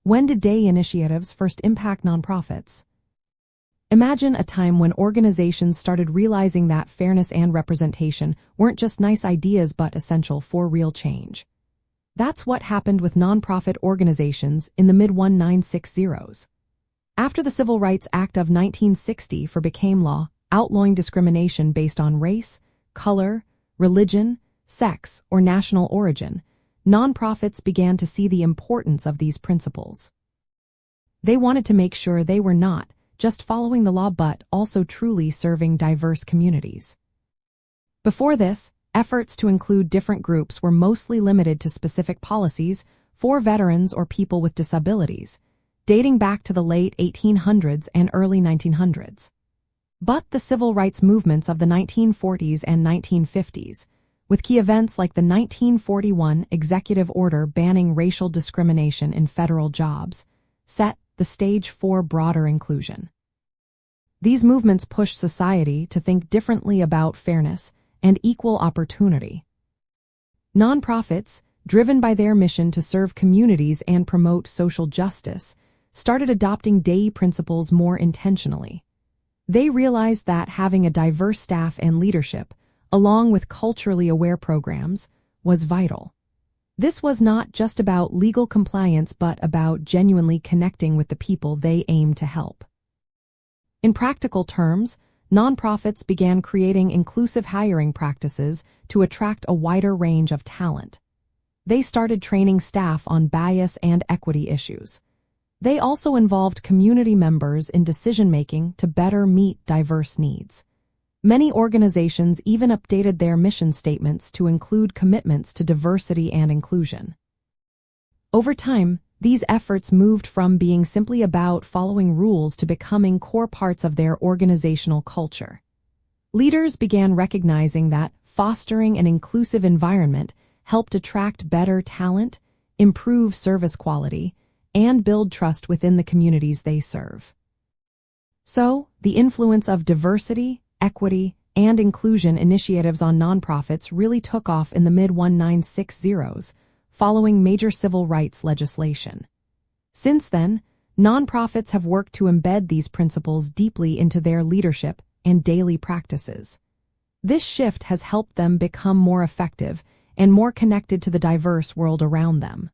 When did DEI initiatives first impact nonprofits? Imagine a time when organizations started realizing that fairness and representation weren't just nice ideas but essential for real change. That's what happened with nonprofit organizations in the mid-1960s. After the Civil Rights Act of 1960 became law, outlawing discrimination based on race, color, religion, sex, or national origin, nonprofits began to see the importance of these principles. They wanted to make sure they were not just following the law but also truly serving diverse communities. Before this, efforts to include different groups were mostly limited to specific policies for veterans or people with disabilities, dating back to the late 1800s and early 1900s. But the civil rights movements of the 1940s and 1950s, with key events like the 1941 executive order banning racial discrimination in federal jobs, set the stage for broader inclusion. These movements pushed society to think differently about fairness and equal opportunity. Nonprofits, driven by their mission to serve communities and promote social justice, started adopting DEI principles more intentionally. They realized that having a diverse staff and leadership, along with culturally aware programs, was vital. This was not just about legal compliance but about genuinely connecting with the people they aimed to help. In practical terms, nonprofits began creating inclusive hiring practices to attract a wider range of talent. They started training staff on bias and equity issues. They also involved community members in decision-making to better meet diverse needs. Many organizations even updated their mission statements to include commitments to diversity and inclusion. Over time, these efforts moved from being simply about following rules to becoming core parts of their organizational culture. Leaders began recognizing that fostering an inclusive environment helped attract better talent, improve service quality, and build trust within the communities they serve. So, the influence of diversity, equity, and inclusion initiatives on nonprofits really took off in the mid-1960s, following major civil rights legislation. Since then, nonprofits have worked to embed these principles deeply into their leadership and daily practices. This shift has helped them become more effective and more connected to the diverse world around them.